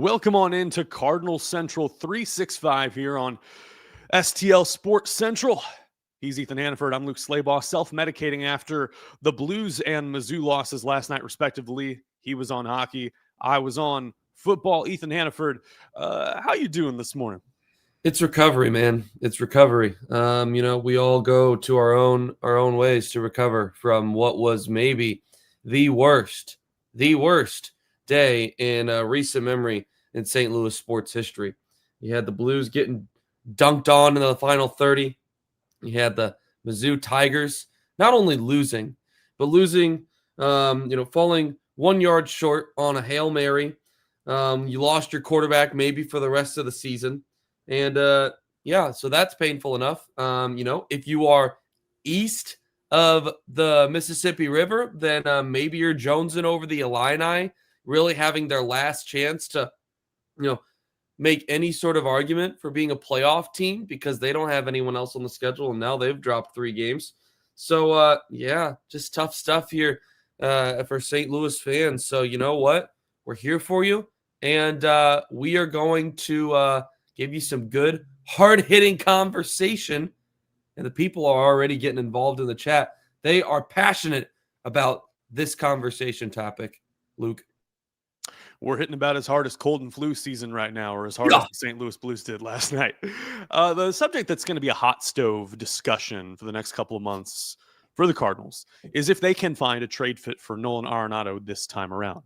Welcome on into Cardinal Central 365 here on STL Sports Central. He's Ethan Hannaford. I'm Luke Slabaugh, self-medicating after the Blues and Mizzou losses last night, respectively. He was on hockey. I was on football. Ethan Hannaford, how you doing this morning? It's recovery, man. It's recovery. We all go to our own ways to recover from what was maybe the worst day in recent memory in St. Louis sports history. You had the Blues getting dunked on in the final 30. You had the Mizzou Tigers not only losing, but losing, falling 1 yard short on a Hail Mary. You lost your quarterback maybe for the rest of the season. And, so that's painful enough. If you are east of the Mississippi River, then maybe you're jonesing over the Illini, really having their last chance to, make any sort of argument for being a playoff team because they don't have anyone else on the schedule, and now they've dropped 3 games. So, just tough stuff here for St. Louis fans. So, you know what? We're here for you, and we are going to give you some good, hard-hitting conversation, and the people are already getting involved in the chat. They are passionate about this conversation topic, Luke. We're hitting about as hard as cold and flu season right now, or as hard as the St. Louis Blues did last night. The subject that's going to be a hot stove discussion for the next couple of months for the Cardinals is if they can find a trade fit for Nolan Arenado this time around.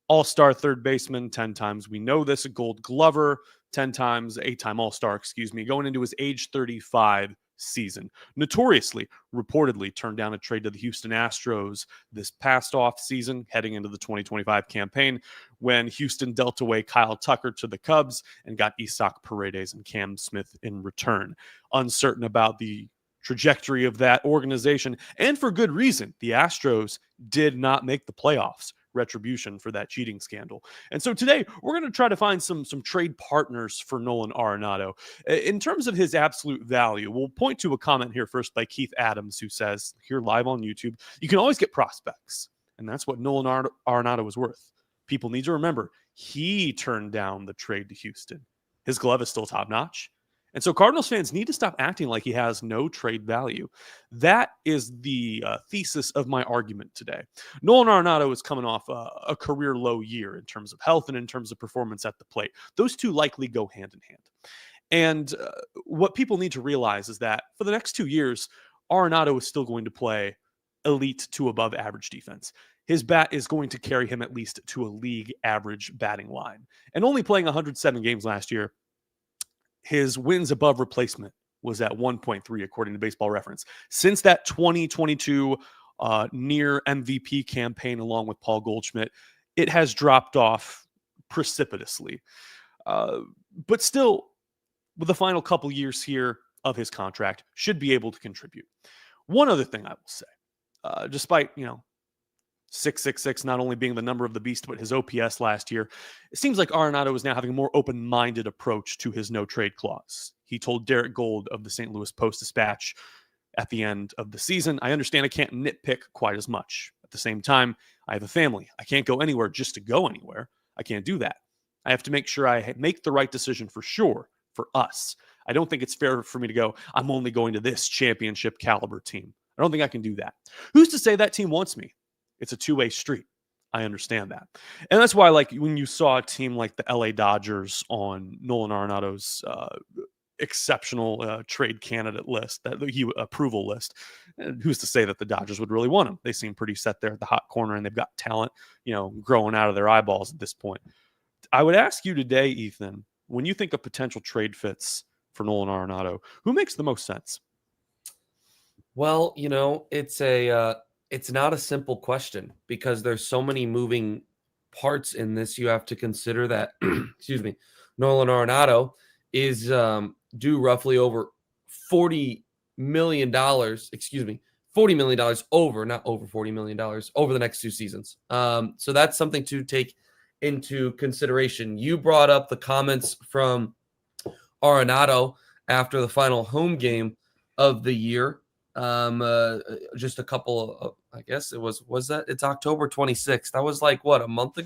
All-star third baseman 10 times. We know this, a Gold Glover, 10 times, 8-time All-Star, going into his age 35 season. Notoriously, reportedly turned down a trade to the Houston Astros this past off season, heading into the 2025 campaign, when Houston dealt away Kyle Tucker to the Cubs and got Isaac Paredes and Cam Smith in return. Uncertain about the trajectory of that organization, and for good reason. The Astros did not make the playoffs. Retribution for that cheating scandal. And so today we're going to try to find some trade partners for Nolan Arenado. In terms of his absolute value, we'll point to a comment here first by Keith Adams, who says, here live on YouTube, you can always get prospects. And that's what Nolan Arenado was worth. People need to remember, he turned down the trade to Houston. His glove is still top notch. And so Cardinals fans need to stop acting like he has no trade value. That is the thesis of my argument today. Nolan Arenado is coming off a career low year in terms of health and in terms of performance at the plate. Those two likely go hand in hand. And what people need to realize is that for the next 2 years, Arenado is still going to play elite to above average defense. His bat is going to carry him at least to a league average batting line. And only playing 107 games last year, his wins above replacement was at 1.3, according to Baseball Reference. Since that 2022 near MVP campaign, along with Paul Goldschmidt, it has dropped off precipitously. But still, with the final couple years here of his contract, should be able to contribute. One other thing I will say, despite, 666 not only being the number of the beast, but his OPS last year, it seems like Arenado is now having a more open-minded approach to his no-trade clause. He told Derek Gold of the St. Louis Post-Dispatch at the end of the season, I understand I can't nitpick quite as much. At the same time, I have a family. I can't go anywhere just to go anywhere. I can't do that. I have to make sure I make the right decision for sure, for us. I don't think it's fair for me to go, I'm only going to this championship caliber team. I don't think I can do that. Who's to say that team wants me? It's a two-way street. I understand that. And that's why, when you saw a team like the LA Dodgers on Nolan Arenado's exceptional trade candidate list, approval list, who's to say that the Dodgers would really want him? They seem pretty set there at the hot corner, and they've got talent, growing out of their eyeballs at this point. I would ask you today, Ethan, when you think of potential trade fits for Nolan Arenado, who makes the most sense? Well, it's not a simple question because there's so many moving parts in this. You have to consider that, Nolan Arenado is due roughly over $40 million, $40 million over, not over $40 million, over the next 2 seasons. So that's something to take into consideration. You brought up the comments from Arenado after the final home game of the year. Just a couple of, I guess it was that it's October 26th. That was a month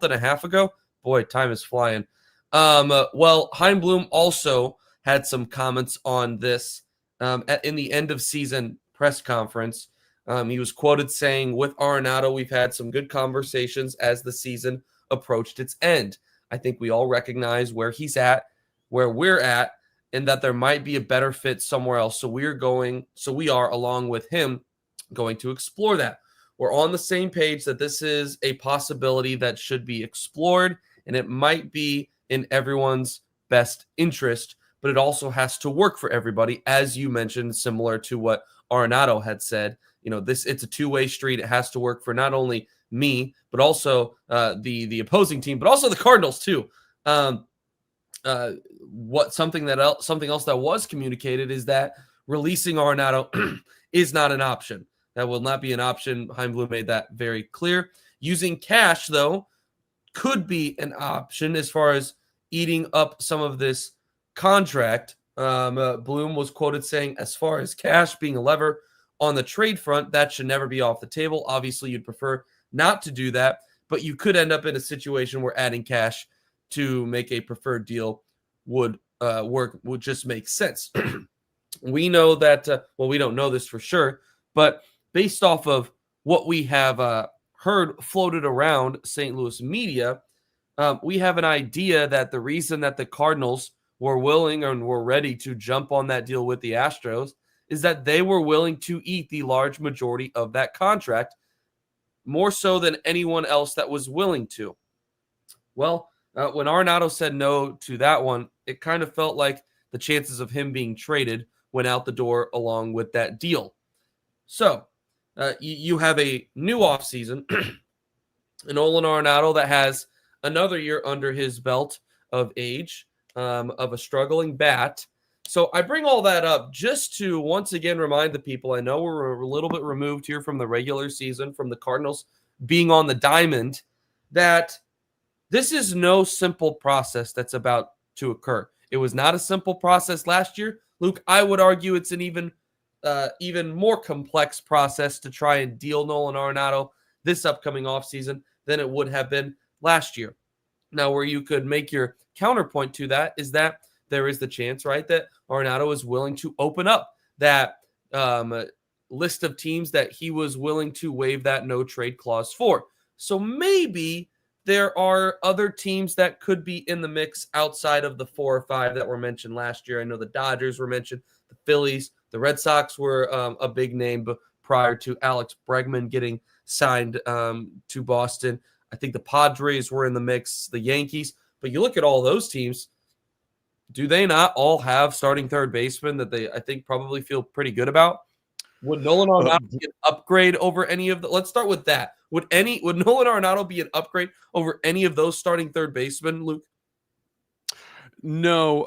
and a half ago, Boy, time is flying. Well, Heimblum also had some comments on this in the end of season press conference. He was quoted saying, "With Arenado, we've had some good conversations as the season approached its end. I think we all recognize where he's at, where we're at, and that there might be a better fit somewhere else. So we are, along with him, going to explore that. We're on the same page that this is a possibility that should be explored, and it might be in everyone's best interest, but it also has to work for everybody," as you mentioned, similar to what Arenado had said. It's a two-way street. It has to work for not only me, but also the opposing team, but also the Cardinals too. Something else that was communicated is that releasing Arenado is not an option. That will not be an option. Heimblum made that very clear. Using cash, though, could be an option as far as eating up some of this contract. Bloom was quoted saying, "As far as cash being a lever on the trade front, that should never be off the table. Obviously, you'd prefer not to do that, but you could end up in a situation where adding cash to make a preferred deal would just make sense." We know that, we don't know this for sure, but based off of what we have heard floated around St. Louis media, we have an idea that the reason that the Cardinals were willing and were ready to jump on that deal with the Astros is that they were willing to eat the large majority of that contract, more so than anyone else that was willing to. Well, when Arenado said no to that one, it kind of felt like the chances of him being traded went out the door along with that deal. So you have a new offseason, an Nolan Arenado that has another year under his belt of age, of a struggling bat. So I bring all that up just to once again remind the people, I know we're a little bit removed here from the regular season, from the Cardinals being on the diamond, that this is no simple process that's about to occur. It was not a simple process last year. Luke, I would argue it's an even more complex process to try and deal Nolan Arenado this upcoming offseason than it would have been last year. Now, where you could make your counterpoint to that is that there is the chance, right, that Arenado is willing to open up that list of teams that he was willing to waive that no trade clause for. So maybe there are other teams that could be in the mix outside of the 4 or 5 that were mentioned last year. I know the Dodgers were mentioned, the Phillies, the Red Sox were a big name prior to Alex Bregman getting signed to Boston. I think the Padres were in the mix, the Yankees. But you look at all those teams, do they not all have starting third baseman that they, I think, probably feel pretty good about? Would Nolan Arenado be an upgrade over any of the? Let's start with that. Would Nolan Arenado be an upgrade over any of those starting third basemen, Luke? No,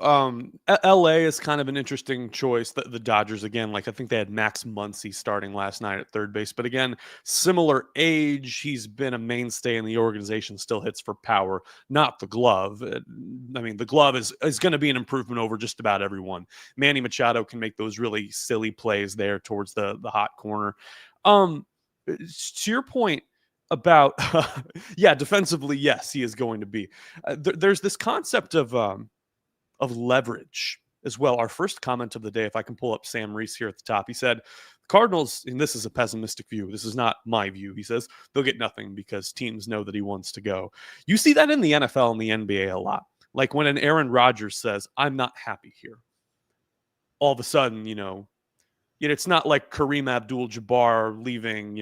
LA is kind of an interesting choice. The Dodgers, again, like I think they had Max Muncy starting last night at third base. But again, similar age, he's been a mainstay in the organization, still hits for power, not the glove. I mean, the glove is going to be an improvement over just about everyone. Manny Machado can make those really silly plays there towards the hot corner. To your point about, yeah, defensively, yes, he is going to be. There's this concept of leverage as well. Our first comment of the day, if I can pull up Sam Reese here at the top, he said, Cardinals, and this is a pessimistic view, this is not my view, he says, they'll get nothing because teams know that he wants to go. You see that in the NFL and the NBA a lot. Like when an Aaron Rodgers says, I'm not happy here. All of a sudden, it's not like Kareem Abdul-Jabbar leaving,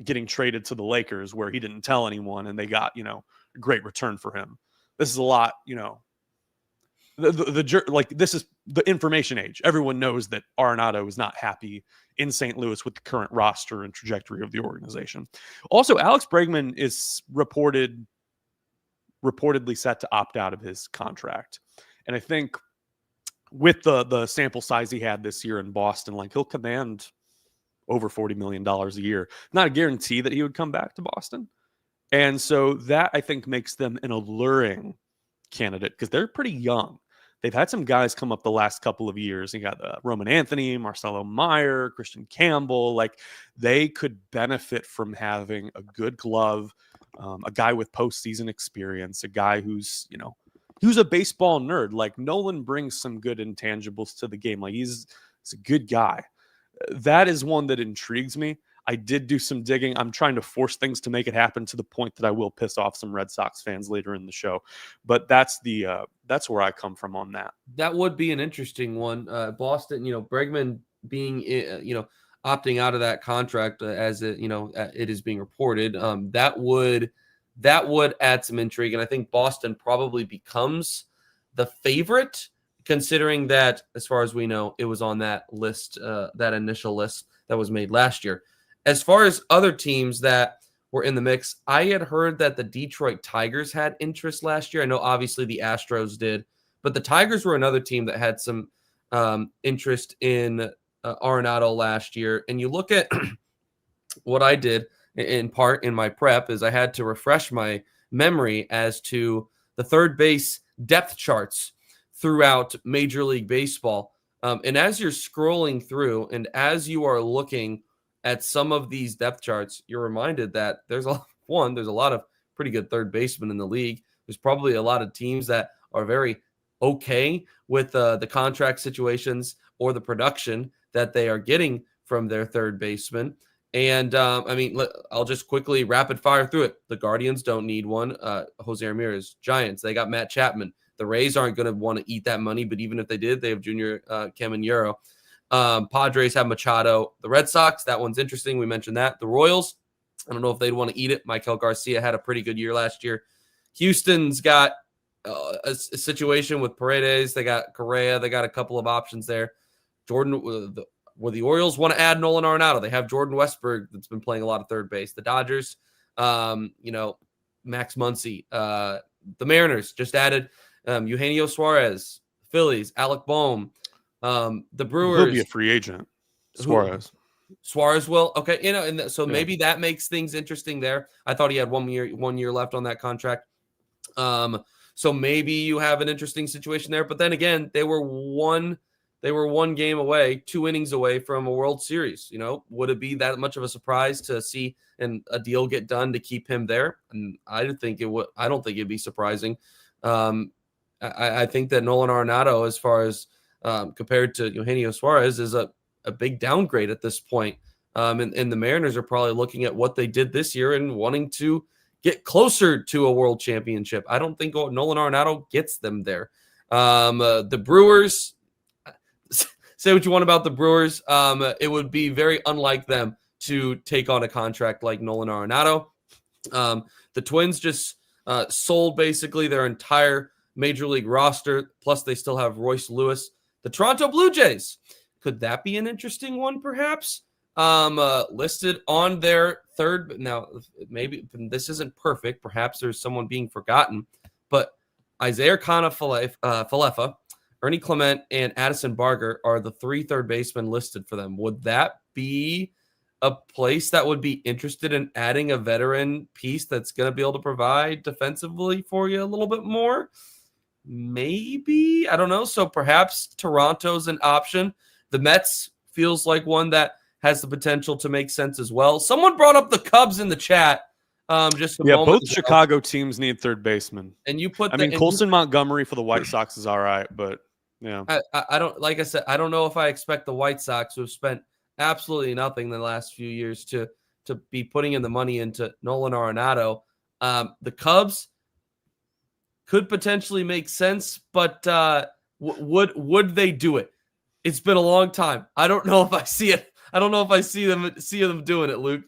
getting traded to the Lakers where he didn't tell anyone and they got, a great return for him. This is a lot, this is the information age. Everyone knows that Arenado is not happy in St. Louis with the current roster and trajectory of the organization. Also, Alex Bregman is reportedly set to opt out of his contract. And I think with the sample size he had this year in Boston, like he'll command over $40 million a year. Not a guarantee that he would come back to Boston. And so that, I think, makes them an alluring candidate because they're pretty young. They've had some guys come up the last couple of years. You got Roman Anthony, Marcelo Meyer, Christian Campbell. Like they could benefit from having a good glove a guy with postseason experience, a guy who's a baseball nerd. Like Nolan brings some good intangibles to the game. Like he's a good guy. That is one that intrigues me. I did do some digging. I'm trying to force things to make it happen to the point that I will piss off some Red Sox fans later in the show. But that's where I come from on that. That would be an interesting one. Boston, Bregman being, opting out of that contract as it is being reported. That would add some intrigue, and I think Boston probably becomes the favorite, considering that, as far as we know, it was on that list, that initial list that was made last year. As far as other teams that were in the mix, I had heard that the Detroit Tigers had interest last year. I know obviously the Astros did, but the Tigers were another team that had some interest in Arenado last year. And you look at what I did in part in my prep is I had to refresh my memory as to the third base depth charts throughout Major League Baseball. And as you're scrolling through and as you are looking at some of these depth charts, you're reminded that there's a lot of pretty good third basemen in the league. There's probably a lot of teams that are very okay with the contract situations or the production that they are getting from their third baseman. And I'll just quickly rapid fire through it. The Guardians don't need one. Jose Ramirez, Giants, they got Matt Chapman. The Rays aren't going to want to eat that money, but even if they did, they have Junior Caminero. Padres have Machado. The Red Sox, that one's interesting. We mentioned that. The Royals, I don't know if they'd want to eat it. Michael Garcia had a pretty good year last year. Houston's got a situation with Paredes. They got Correa. They got a couple of options there. Jordan, where the Orioles want to add Nolan Arenado. They have Jordan Westberg that's been playing a lot of third base. The Dodgers, Max Muncy. The Mariners just added Eugenio Suarez. Phillies, Alec Boehm. The Brewers. He'll be a free agent. Suarez will. Okay, so maybe that makes things interesting there. I thought he had 1 year left on that contract. So maybe you have an interesting situation there. But then again, they were one game away, 2 innings away from a World Series. Would it be that much of a surprise to see a deal get done to keep him there? And I don't think it would. I don't think it'd be surprising. I think that Nolan Arenado, as far as compared to Eugenio Suarez, is a big downgrade at this point. And the Mariners are probably looking at what they did this year and wanting to get closer to a world championship. I don't think Nolan Arenado gets them there. The Brewers, say what you want about the Brewers. It would be very unlike them to take on a contract like Nolan Arenado. The Twins just sold basically their entire Major League roster, plus they still have Royce Lewis. The Toronto Blue Jays, could that be an interesting one perhaps? Listed on their third. Now, maybe this isn't perfect. Perhaps there's someone being forgotten, but Isaiah Falefa, Ernie Clement, and Addison Barger are the 3 third basemen listed for them. Would that be a place that would be interested in adding a veteran piece that's going to be able to provide defensively for you a little bit more? Maybe. I don't know. So perhaps Toronto's an option. The Mets feels like one that has the potential to make sense as well. Someone brought up the Cubs in the chat. Both Chicago teams need third baseman. And you put Colson Montgomery for the White Sox is all right, but yeah. I don't, like I said, I don't know if I expect the White Sox, who have spent absolutely nothing the last few years, to be putting in the money into Nolan Arenado. The Cubs could potentially make sense, but would they do it? It's been a long time. I don't know if I see it. I don't know if I see them doing it, Luke.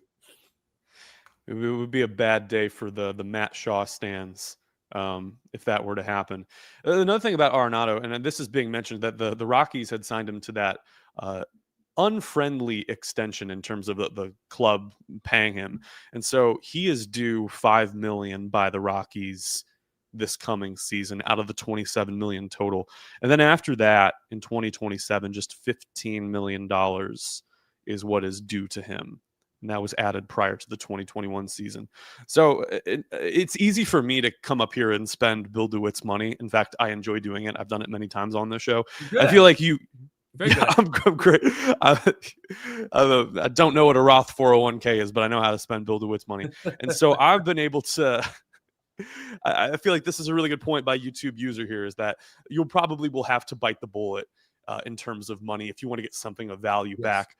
It would be a bad day for the Matt Shaw stands if that were to happen. Another thing about Arenado, and this is being mentioned, that the Rockies had signed him to that unfriendly extension in terms of the club paying him, and so he is due $5 million by the Rockies this coming season out of the $27 million total. And then after that, in 2027, just $15 million is what is due to him. And that was added prior to the 2021 season. So it's easy for me to come up here and spend Bill DeWitt's money. In fact, I enjoy doing it. I've done it many times on this show. Good. I feel like you Very good. I'm great. I don't know what a Roth 401k is, but I know how to spend Bill DeWitt's money. And so I've been able to I feel like this is a really good point by YouTube user here, is that you'll probably will have to bite the bullet in terms of money if you want to get something of value Yes. back.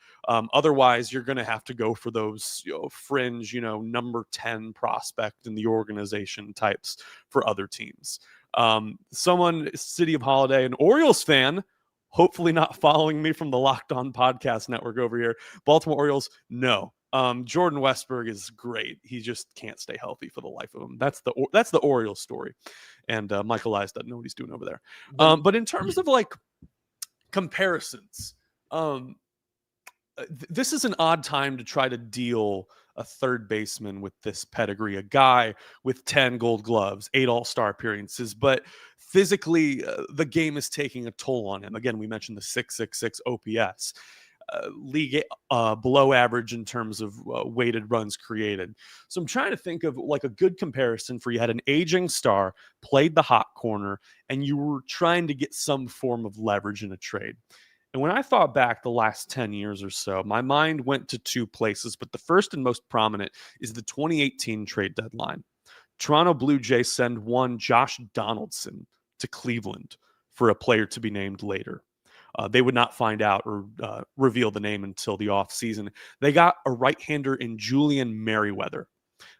Otherwise, you're going to have to go for those fringe, number 10 prospect in the organization types for other teams. Someone, City of Holiday, an Orioles fan, hopefully not following me from the Locked On Podcast Network over here. Baltimore Orioles, no. Jordan Westberg is great. He just can't stay healthy for the life of him. That's the Orioles story. And Michael Eyes doesn't know what he's doing over there. But in terms of like comparisons, this is an odd time to try to deal a third baseman with this pedigree, a guy with 10 gold gloves, 8 all-star appearances, but physically the game is taking a toll on him. Again, we mentioned the 666 OPS. League below average in terms of weighted runs created. So I'm trying to think of like a good comparison for you had an aging star, played the hot corner, and you were trying to get some form of leverage in a trade. And when I thought back the last 10 years or so, my mind went to two places, but the first and most prominent is the 2018 trade deadline. Toronto Blue Jays send one Josh Donaldson to Cleveland for a player to be named later. They would not find out or reveal the name until the offseason. They got a right-hander in Julian Merriweather,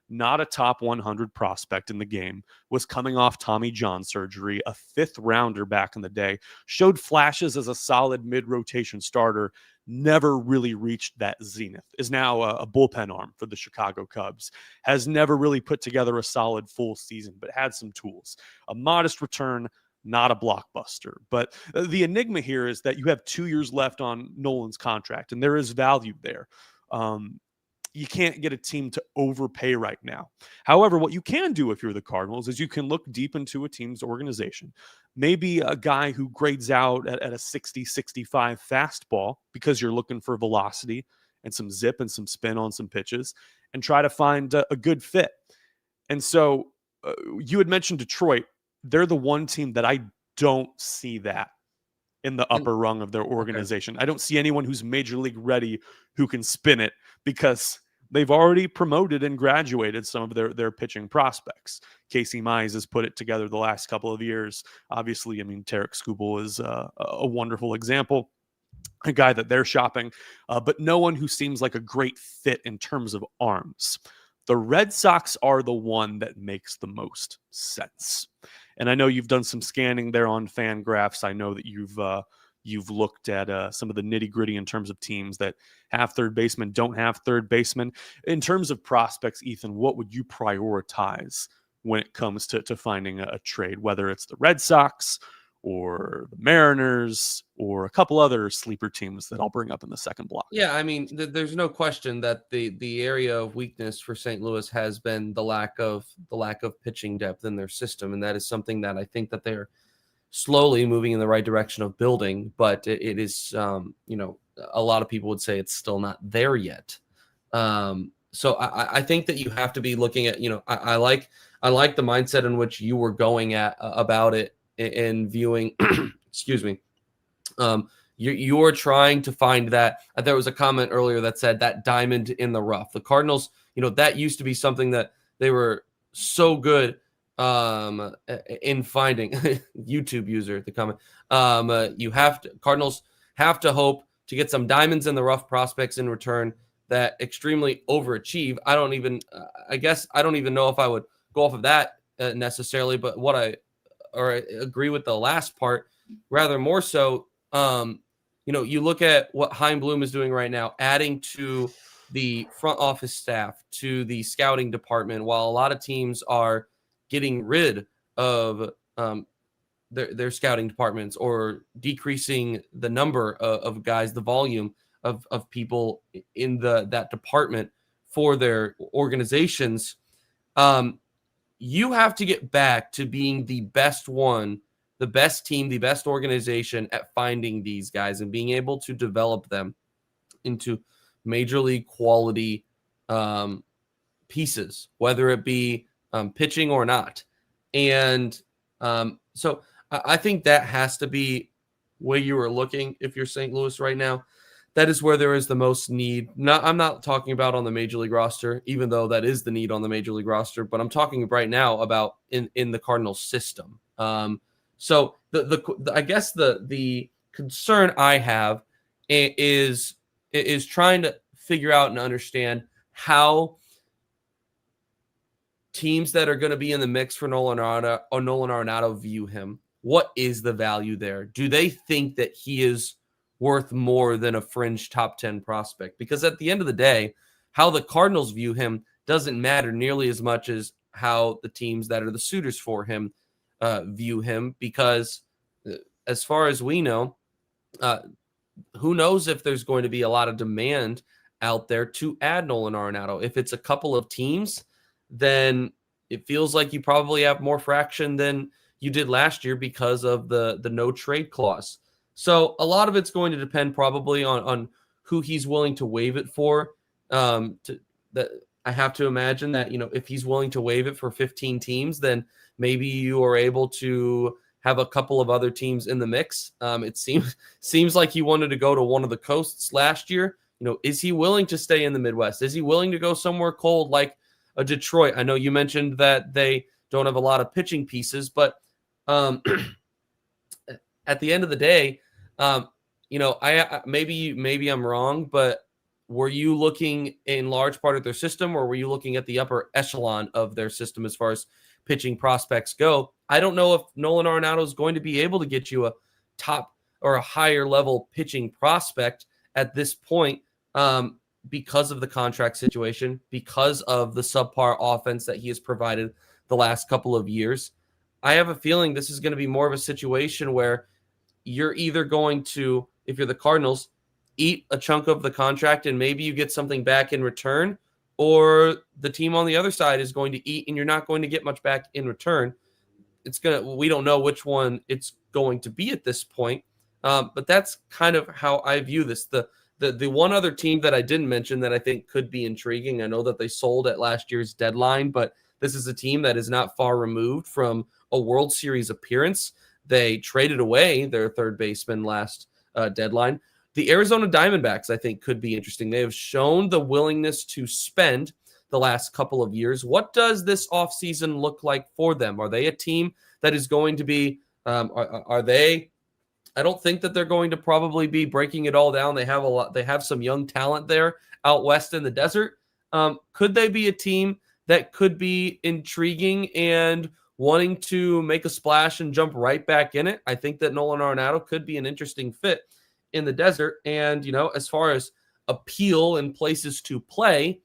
not a top 100 prospect in the game, was coming off Tommy John surgery, a 5th rounder back in the day, showed flashes as a solid mid-rotation starter, never really reached that zenith, is now a bullpen arm for the Chicago Cubs, has never really put together a solid full season, but had some tools. A modest return, not a blockbuster. But the enigma here is that you have 2 years left on Nolan's contract, and there is value there. You can't get a team to overpay right now. However, what you can do if you're the Cardinals is you can look deep into a team's organization. Maybe a guy who grades out at a 60, 65 fastball because you're looking for velocity and some zip and some spin on some pitches, and try to find a good fit. And so you had mentioned Detroit. They're the one team that I don't see that in the upper rung of their organization. Okay. I don't see anyone who's major league ready who can spin it because they've already promoted and graduated some of their pitching prospects. Casey Mize has put it together the last couple of years. Obviously, I mean, Tarek Skubal is a wonderful example, a guy that they're shopping, but no one who seems like a great fit in terms of arms. The Red Sox are the one that makes the most sense. And I know you've done some scanning there on Fangraphs. I know that you've looked at some of the nitty gritty in terms of teams that have third basemen, don't have third basemen. In terms of prospects, Ethan, what would you prioritize when it comes to finding a trade, whether it's the Red Sox or the Mariners or a couple other sleeper teams that I'll bring up in the second block? Yeah, I mean, there's no question that the area of weakness for St. Louis has been the lack of pitching depth in their system, and that is something that I think that they're slowly moving in the right direction of building. But it is, a lot of people would say it's still not there yet. So I think that you have to be looking at, I like the mindset in which you were going at about it and viewing. Excuse me. You're trying to find that. There was a comment earlier that said that diamond in the rough. The Cardinals, that used to be something that they were so good in finding. YouTube user, the comment. Cardinals have to hope to get some diamonds in the rough prospects in return that extremely overachieve. I don't even know if I would go off of that necessarily, but I agree with the last part rather more so. You look at what Chaim Bloom is doing right now, adding to the front office staff, to the scouting department, while a lot of teams are getting rid of their scouting departments or decreasing the number of guys, the volume of people in that department for their organizations. You have to get back to being the best one, the best team, the best organization at finding these guys and being able to develop them into major league quality pieces, whether it be pitching or not. And so I think that has to be way you are looking if you're St. Louis right now, that is where there is the most need. I'm not talking about on the major league roster, even though that is the need on the major league roster, but I'm talking right now about in the Cardinals system. So I guess the concern I have is trying to figure out and understand how teams that are going to be in the mix for Nolan Arenado view him. What is the value there? Do they think that he is worth more than a fringe top 10 prospect? Because at the end of the day, how the Cardinals view him doesn't matter nearly as much as how the teams that are the suitors for him view him. Because as far as we know, who knows if there's going to be a lot of demand out there to add Nolan Arenado. If it's a couple of teams, then it feels like you probably have more fraction than you did last year because of the no trade clause. So a lot of it's going to depend probably on who he's willing to waive it for. I have to imagine that, if he's willing to waive it for 15 teams, then maybe you are able to have a couple of other teams in the mix. It seems like he wanted to go to one of the coasts last year. Is he willing to stay in the Midwest? Is he willing to go somewhere cold like a Detroit? I know you mentioned that they don't have a lot of pitching pieces, but at the end of the day, I maybe I'm wrong, but were you looking in large part at their system, or were you looking at the upper echelon of their system as far as pitching prospects go? I don't know if Nolan Arenado is going to be able to get you a top or a higher level pitching prospect at this point because of the contract situation, because of the subpar offense that he has provided the last couple of years. I have a feeling this is going to be more of a situation where you're either going to, if you're the Cardinals, eat a chunk of the contract and maybe you get something back in return, or the team on the other side is going to eat and you're not going to get much back in return. We don't know which one it's going to be at this point. But that's kind of how I view this. The one other team that I didn't mention that I think could be intriguing, I know that they sold at last year's deadline, but this is a team that is not far removed from a World Series appearance. They traded away their third baseman last deadline. The Arizona Diamondbacks, I think, could be interesting. They have shown the willingness to spend the last couple of years. What does this offseason look like for them? Are they a team that is going to be are they? I don't think that they're going to probably be breaking it all down. They have some young talent there out west in the desert. Could they be a team that could be intriguing and wanting to make a splash and jump right back in it? I think that Nolan Arenado could be an interesting fit in the desert. And, as far as appeal and places to play,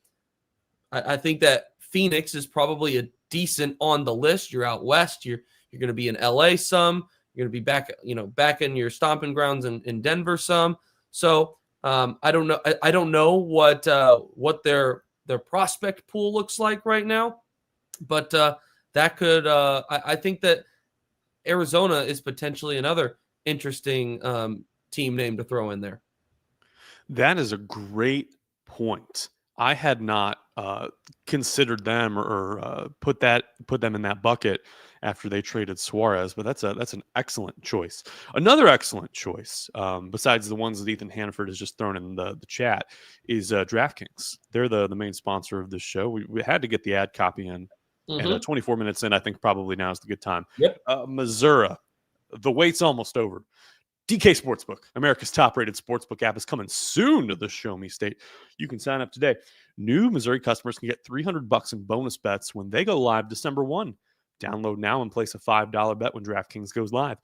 I think that Phoenix is probably a decent on the list. You're out west. You're going to be in LA some. You're going to be back in your stomping grounds in Denver some. So I don't know. I don't know what their prospect pool looks like right now, but that could. I think that Arizona is potentially another interesting team name to throw in there. That is a great point. I had not considered them or put them in that bucket after they traded Suarez, but that's an excellent choice. Another excellent choice, besides the ones that Ethan Hannaford has just thrown in the chat, is DraftKings. They're the main sponsor of this show. We had to get the ad copy in, and 24 minutes in, I think probably now is the good time. Yep. Missouri, the wait's almost over. DK Sportsbook, America's top-rated sportsbook app, is coming soon to the Show Me State. You can sign up today. New Missouri customers can get $300 in bonus bets when they go live December 1. Download now and place a $5 bet when DraftKings goes live.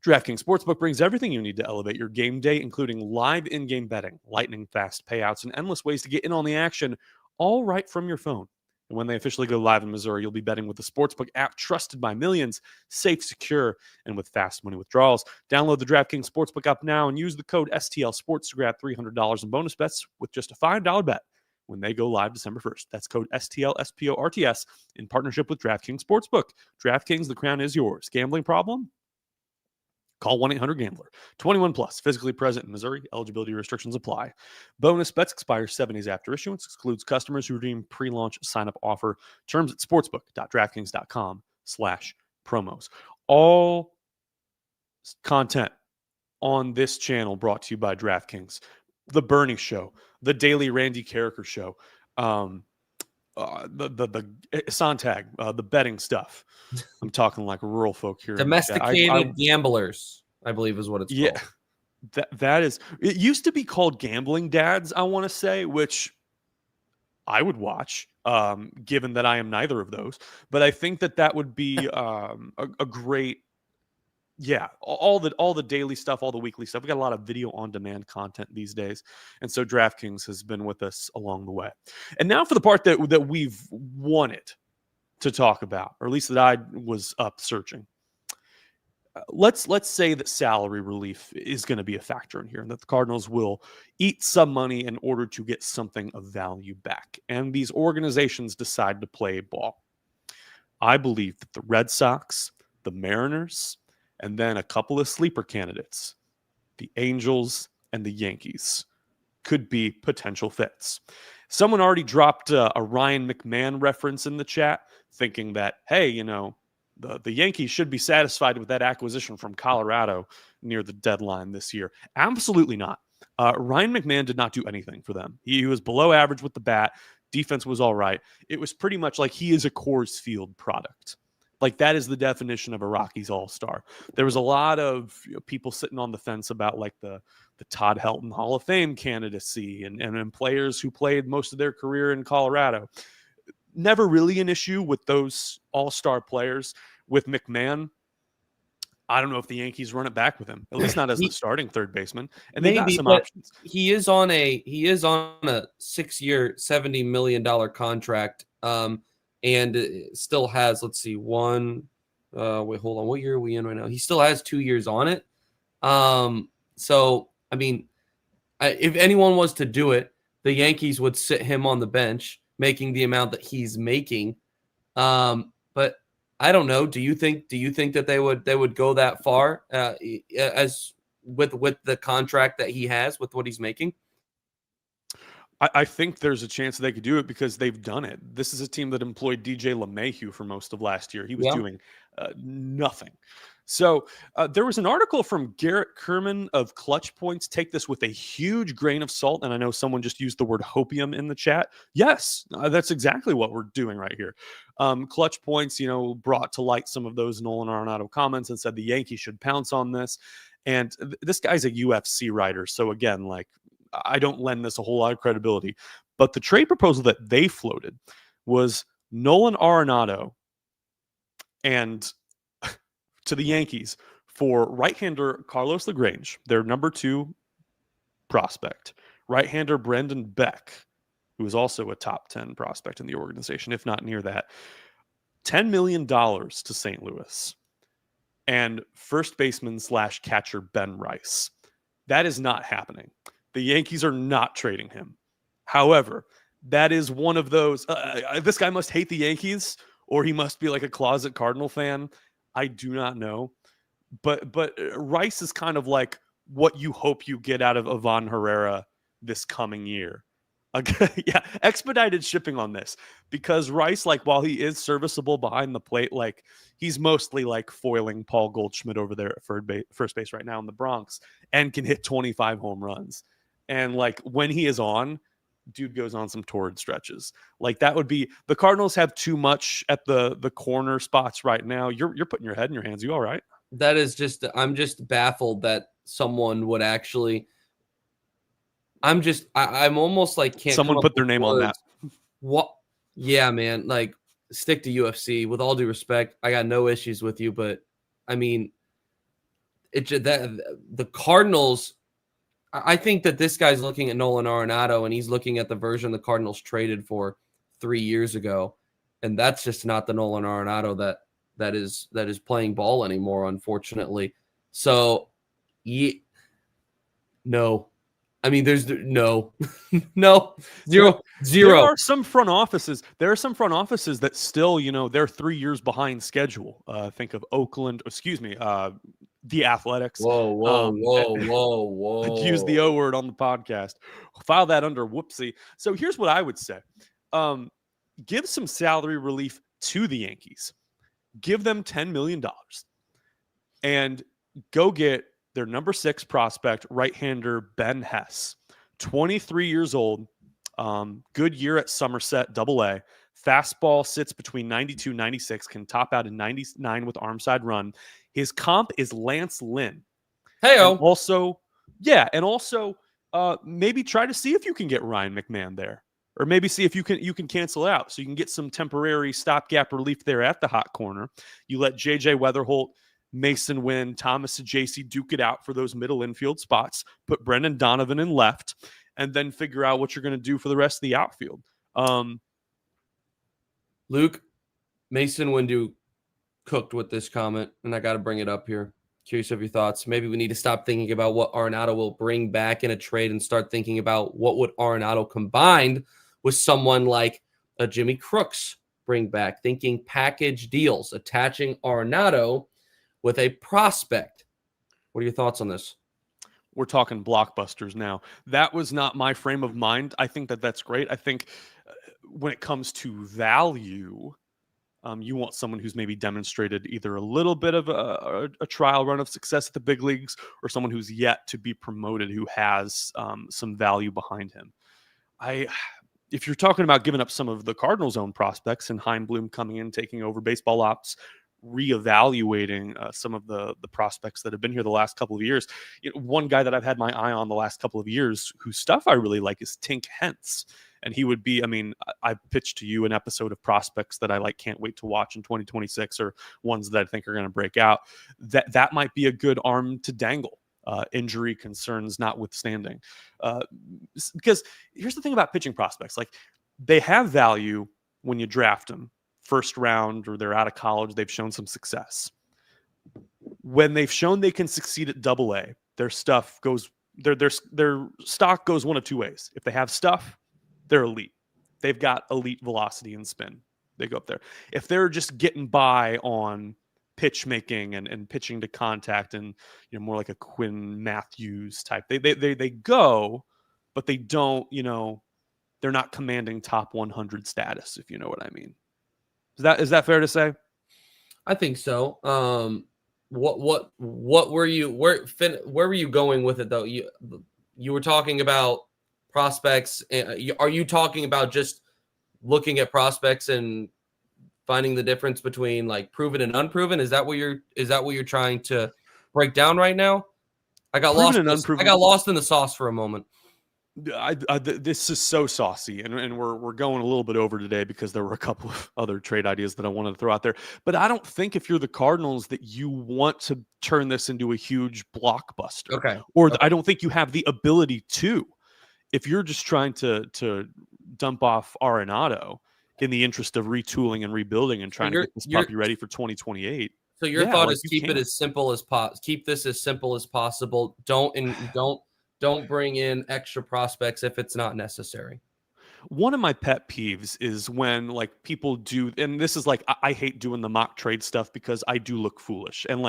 DraftKings Sportsbook brings everything you need to elevate your game day, including live in-game betting, lightning-fast payouts, and endless ways to get in on the action, all right from your phone. And when they officially go live in Missouri, you'll be betting with the Sportsbook app trusted by millions, safe, secure, and with fast money withdrawals. Download the DraftKings Sportsbook app now and use the code STL Sports to grab $300 in bonus bets with just a $5 bet when they go live December 1st. That's code STL SPORTS in partnership with DraftKings Sportsbook. DraftKings, the crown is yours. Gambling problem? Call 1-800-GAMBLER. 21 plus, physically present in Missouri. Eligibility restrictions apply. Bonus bets expire 7 days after issuance. Excludes customers who redeem pre-launch sign-up offer. Terms at sportsbook.draftkings.com/promos. All content on this channel brought to you by DraftKings, the Bernie Show, the Daily Randy Carricker Show, the Sontag, the betting stuff. I'm talking like rural folk here in the chat. Domesticated gamblers, I believe is what it's Yeah, called. that is. It used to be called Gambling Dads, I want to say, which I would watch, given that I am neither of those. But I think that would be a great. Yeah, all the daily stuff, all the weekly stuff. We got a lot of video on demand content these days, and so DraftKings has been with us along the way. And now for the part that we've wanted to talk about, or at least that I was up searching. Let's say that salary relief is going to be a factor in here, and that the Cardinals will eat some money in order to get something of value back, and these organizations decide to play ball. I believe that the Red Sox, the Mariners, and then a couple of sleeper candidates, the Angels and the Yankees, could be potential fits. Someone already dropped a Ryan McMahon reference in the chat, thinking that, hey, the Yankees should be satisfied with that acquisition from Colorado near the deadline this year. Absolutely not. Ryan McMahon did not do anything for them. He was below average with the bat. Defense was all right. It was pretty much like he is a Coors Field product. Like, that is the definition of a Rockies all-star. There was a lot of people sitting on the fence about like the Todd Helton Hall of Fame candidacy and players who played most of their career in Colorado. Never really an issue with those all-star players. With McMahon, I don't know if the Yankees run it back with him, at least not as the starting third baseman. And they got some options. He is on a 6-year, $70 million contract. And it still has, let's see, hold on. What year are we in right now? He still has 2 years on it. So, I mean, if anyone was to do it, the Yankees would sit him on the bench, making the amount that he's making. But I don't know. Do you think that they would go that far as with the contract that he has, with what he's making? I think there's a chance they could do it because they've done it. This is a team that employed DJ LeMahieu for most of last year. He was doing nothing. So there was an article from Garrett Kerman of Clutch Points. Take this with a huge grain of salt. And I know someone just used the word hopium in the chat. Yes, that's exactly what we're doing right here. Clutch Points, brought to light some of those Nolan Arenado comments and said the Yankees should pounce on this. And this guy's a UFC writer. So again, like, I don't lend this a whole lot of credibility, but the trade proposal that they floated was Nolan Arenado and to the Yankees for right-hander Carlos LaGrange, their number 2 prospect, right-hander Brendan Beck, who is also a top 10 prospect in the organization, if not near that, $10 million to St. Louis, and first baseman / catcher Ben Rice. That is not happening. The Yankees are not trading him. However, that is one of those. This guy must hate the Yankees, or he must be like a closet Cardinal fan. I do not know. But Rice is kind of like what you hope you get out of Ivan Herrera this coming year. Yeah, expedited shipping on this, because Rice, like, while he is serviceable behind the plate, like, he's mostly like foiling Paul Goldschmidt over there at first base right now in the Bronx, and can hit 25 home runs. And like, when he is on, dude goes on some torrid stretches. Like, that would be, the Cardinals have too much at the corner spots right now. You're putting your head in your hands. You all right? That is just, I'm just baffled that someone would actually. I'm almost like can't. Someone put their name on that. What? Yeah, man. Like, stick to UFC. With all due respect, I got no issues with you, but I mean, the Cardinals. I think that this guy's looking at Nolan Arenado, and he's looking at the version the Cardinals traded for 3 years ago, and that's just not the Nolan Arenado that is playing ball anymore, unfortunately. So, no. I mean, there's no, zero. There are some front offices. That still, they're 3 years behind schedule. Think of Oakland. Excuse me, the Athletics. Whoa! I'd use the O word on the podcast. File that under whoopsie. So here's what I would say: give some salary relief to the Yankees. Give them $10 million, and go get their number 6 prospect, right-hander Ben Hess, 23 years old, good year at Somerset AA. Fastball sits between 92, 96, can top out in 99 with arm side run. His comp is Lance Lynn. And Hey-o. also, maybe try to see if you can get Ryan McMahon there. Or maybe see if you can cancel out so you can get some temporary stopgap relief there at the hot corner. You let JJ Weatherholt, Mason Wynn, Thomas Ajacey duke it out for those middle infield spots. Put Brendan Donovan in left, and then figure out what you're going to do for the rest of the outfield. Luke, Mason Windu cooked with this comment, and I got to bring it up here. Curious of your thoughts. Maybe we need to stop thinking about what Arenado will bring back in a trade and start thinking about what would Arenado combined with someone like a Jimmy Crooks bring back. Thinking package deals, attaching Arenado with a prospect. What are your thoughts on this? We're talking blockbusters now. That was not my frame of mind. I think that's great. I think when it comes to value, you want someone who's maybe demonstrated either a little bit of a trial run of success at the big leagues or someone who's yet to be promoted who has some value behind him. If you're talking about giving up some of the Cardinals' own prospects and Heimblum coming in, taking over baseball ops, reevaluating some of the prospects that have been here the last couple of years. One guy that I've had my eye on the last couple of years whose stuff I really like is Tink Hentz. And he would be, I pitched to you an episode of prospects that I can't wait to watch in 2026 or ones that I think are going to break out. That might be a good arm to dangle. Injury concerns notwithstanding. Because here's the thing about pitching prospects. They have value when you draft them. First round or they're out of college, they've shown some success. When they've shown they can succeed at AA, their stock goes one of two ways. If they have stuff, they're elite. They've got elite velocity and spin. They go up there. If they're just getting by on pitch making and pitching to contact and more like a Quinn Matthews type, they go, but they don't, they're not commanding top 100 status, if you know what I mean. Is that fair to say? I think so. What were you where were you going with it though? You were talking about prospects. Are you talking about just looking at prospects and finding the difference between proven and unproven? Is that what you're trying to break down right now? I got lost in the sauce for a moment. This is so saucy, and we're going a little bit over today because there were a couple of other trade ideas that I wanted to throw out there. But I don't think if you're the Cardinals that you want to turn this into a huge blockbuster. Okay. I don't think you have the ability to. If you're just trying to dump off Arenado in the interest of retooling and rebuilding and trying to get this puppy ready for 2028. So your thought is keep it as simple as possible. Keep this as simple as possible. Don't bring in extra prospects if it's not necessary. One of my pet peeves is when people do, and this is I hate doing the mock trade stuff because I do look foolish, and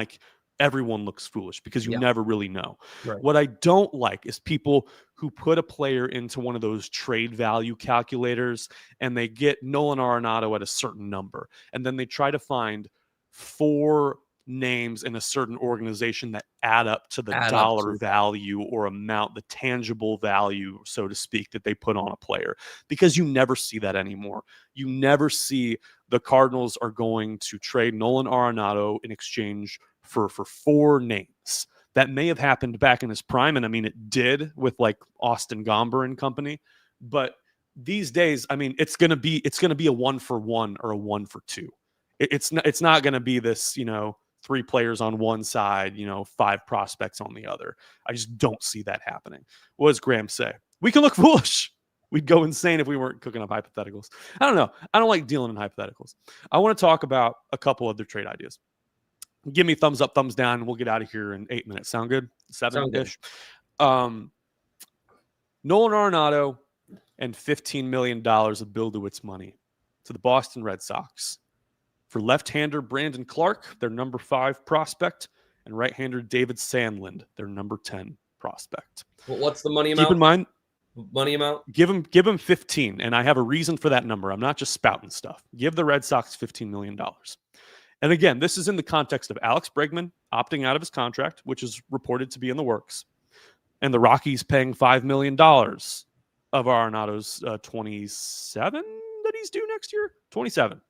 everyone looks foolish because you never really know. Right. What I don't like is people who put a player into one of those trade value calculators and they get Nolan Arenado at a certain number, and then they try to find 4 names in a certain organization that add up to the dollar value or amount, the tangible value, so to speak, that they put on a player, because you never see that anymore. You never see the Cardinals are going to trade Nolan Arenado in exchange for 4 names. That may have happened back in his prime, and it did with Austin Gomber and company, but these days, it's going to be a 1-for-1 or a 1-for-2. It's not going to be this, 3 players on one side, 5 prospects on the other. I just don't see that happening. What does Graham say? We can look foolish. We'd go insane if we weren't cooking up hypotheticals. I don't know. I don't like dealing in hypotheticals. I want to talk about a couple other trade ideas. Give me thumbs up, thumbs down, and we'll get out of here in 8 minutes. Sound good? 7-ish? Nolan Arenado and $15 million of Bill DeWitt's money to the Boston Red Sox for left-hander Brandon Clark, their number 5 prospect, and right-hander David Sandlin, their number 10 prospect. Well, what's the money amount? Keep in mind, money amount? Give him 15, and I have a reason for that number. I'm not just spouting stuff. Give the Red Sox $15 million. And again, this is in the context of Alex Bregman opting out of his contract, which is reported to be in the works, and the Rockies paying $5 million of Arenado's 27 that he's due next year. 27.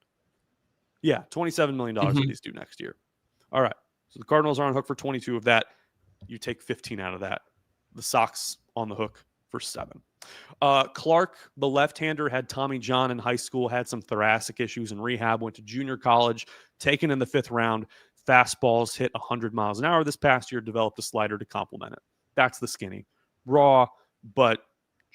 Yeah, $27 million that he's due next year. All right. So the Cardinals are on hook for 22 of that. You take 15 out of that. The Sox on the hook for 7. Clark, the left-hander, had Tommy John in high school, had some thoracic issues in rehab, went to junior college, taken in the 5th round. Fastballs hit 100 miles an hour this past year, developed a slider to complement it. That's the skinny. Raw, but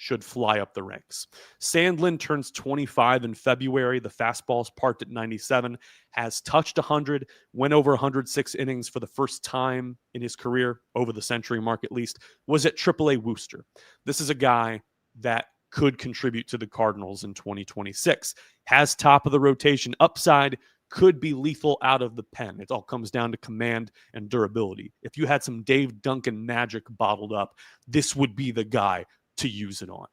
should fly up the ranks. Sandlin turns 25 in February. The fastball's parked at 97, has touched 100, went over 106 innings for the first time in his career, over the century mark at least, was at AAA Worcester. This is a guy that could contribute to the Cardinals in 2026. Has top of the rotation upside, could be lethal out of the pen. It all comes down to command and durability. If you had some Dave Duncan magic bottled up, this would be the guy to use it on.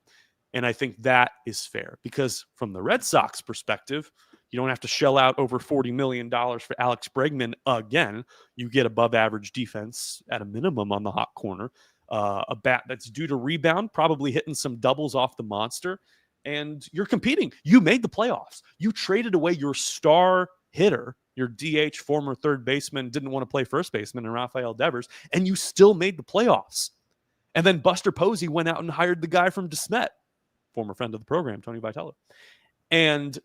And I think that is fair because from the Red Sox perspective, you don't have to shell out over $40 million for Alex Bregman again. You get above average defense at a minimum on the hot corner, a bat that's due to rebound, probably hitting some doubles off the monster, and you're competing. You made the playoffs. You traded away your star hitter, your DH, former third baseman, didn't want to play first baseman, and Rafael Devers, and you still made the playoffs. And then Buster Posey went out and hired the guy from DeSmet, former friend of the program, Tony Vitello. And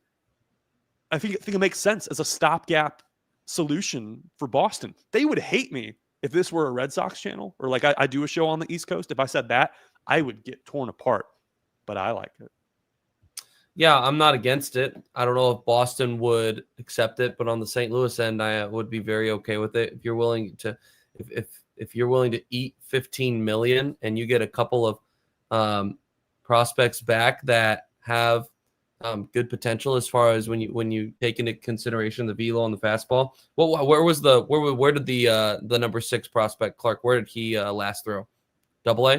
I think it makes sense as a stopgap solution for Boston. They would hate me if this were a Red Sox channel or like I do a show on the East Coast. If I said that, I would get torn apart. But I like it. Yeah, I'm not against it. I don't know if Boston would accept it, but on the St. Louis end, I would be very okay with it. If you're willing to, if you're willing to eat $15 million and you get a couple of prospects back that have good potential as far as when you take into consideration the velo and the fastball. Well, where did the number 6 prospect Clark? Where did he last throw? AA?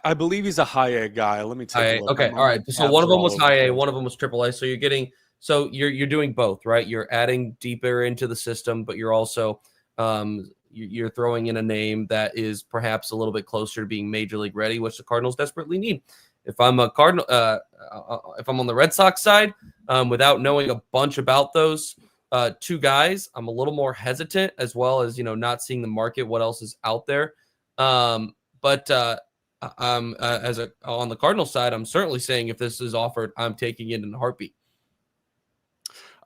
I believe he's a high A guy. Let me take a look. Okay, all right. So one of them was high A, one of them was AAA. So you're doing both, right? You're adding deeper into the system, but you're also you're throwing in a name that is perhaps a little bit closer to being major league ready, which the Cardinals desperately need. If I'm a Cardinal, if I'm on the Red Sox side, without knowing a bunch about those 2 guys, I'm a little more hesitant, as well as not seeing the market, what else is out there. But on the Cardinal side, I'm certainly saying if this is offered, I'm taking it in a heartbeat.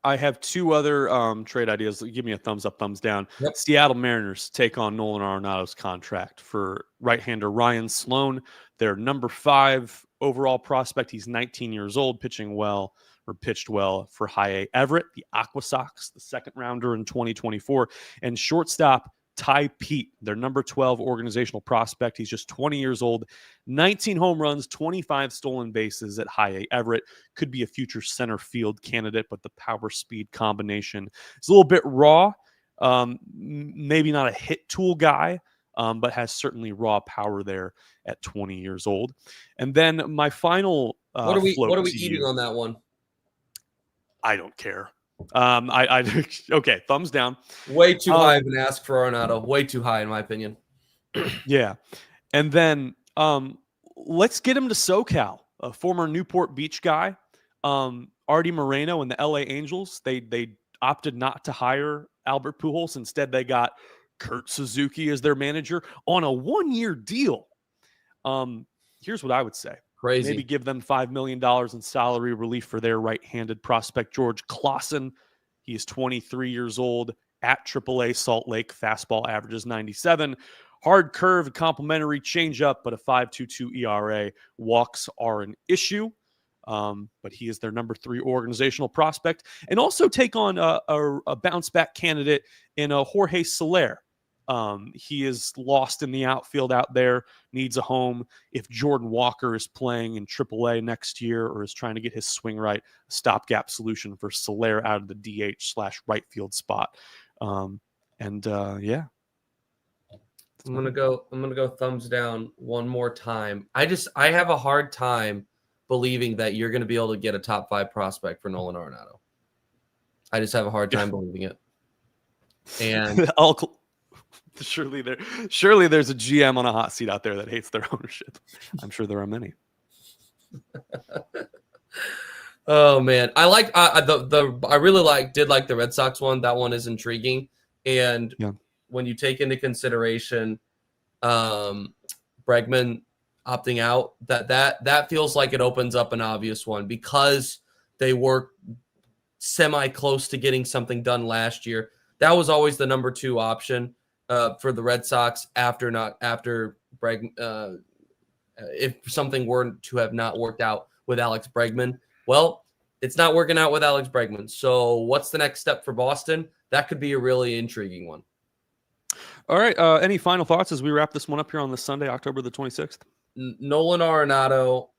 I have 2 other trade ideas. Give me a thumbs up, thumbs down. Yep. Seattle Mariners take on Nolan Arenado's contract for right-hander Ryan Sloan, their number 5 overall prospect. He's 19 years old, pitched well for High A Everett, the Aqua Sox, the 2nd rounder in 2024, and shortstop Ty Pete, their number 12 organizational prospect. He's just 20 years old, 19 home runs, 25 stolen bases at High A Everett. Could be a future center field candidate, but the power speed combination is a little bit raw. Maybe not a hit tool guy, but has certainly raw power there at 20 years old. And then my final what are we eating on that one? I don't care. Okay, thumbs down. Way too high of an ask for Arenado. Way too high, in my opinion. Yeah. And then let's get him to SoCal, a former Newport Beach guy. Artie Moreno and the LA Angels, they opted not to hire Albert Pujols. Instead, they got Kurt Suzuki as their manager on a 1-year deal. Here's what I would say. Crazy. Maybe give them $5 million in salary relief for their right-handed prospect, George Clausen. He is 23 years old at AAA Salt Lake. Fastball averages 97. Hard curve, complimentary changeup, but a 5.22 ERA. Walks are an issue, but he is their number 3 organizational prospect. And also take on a bounce-back candidate in Jorge Soler. He is lost in the outfield out there, needs a home. If Jordan Walker is playing in AAA next year or is trying to get his swing right, a stopgap solution for Soler out of the DH/right field spot. Yeah. I'm gonna go thumbs down one more time. I have a hard time believing that you're gonna be able to get a top 5 prospect for Nolan Arenado. I just have a hard time believing it. And surely there's a GM on a hot seat out there that hates their ownership. I'm sure there are many. Oh man, I like I really did like the Red Sox one. That one is intriguing, and when you take into consideration Bregman opting out, that feels like it opens up an obvious one because they were semi close to getting something done last year. That was always the number 2 option for the Red Sox after Bregman. If something were to have not worked out with Alex Bregman, well, it's not working out with Alex Bregman. So what's the next step for Boston? That could be a really intriguing one. All right. Any final thoughts as we wrap this one up here on this Sunday, October the 26th? Nolan Arenado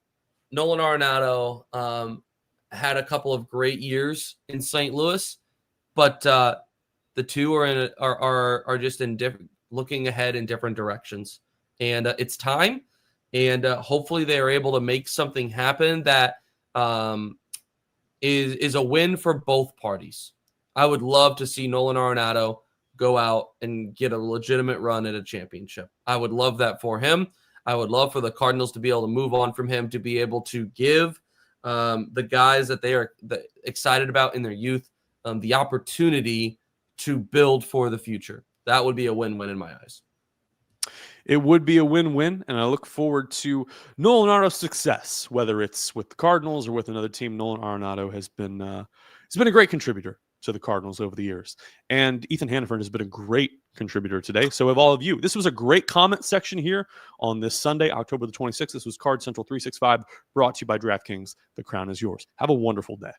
had a couple of great years in St. Louis, but the two are just in different, looking ahead in different directions, and it's time. And hopefully they are able to make something happen that is a win for both parties. I would love to see Nolan Arenado go out and get a legitimate run at a championship. I would love that for him. I would love for the Cardinals to be able to move on from him, to be able to give the guys that they are excited about in their youth the opportunity to build for the future. That would be a win-win in my eyes. It would be a win-win, and I look forward to Nolan Arenado's success, whether it's with the Cardinals or with another team. Nolan Arenado has been a great contributor to the Cardinals over the years, and Ethan Hannaford has been a great contributor today. So have all of you. This was a great comment section here on this Sunday, October the 26th. This was Card Central 365, brought to you by DraftKings. The crown is yours. Have a wonderful day.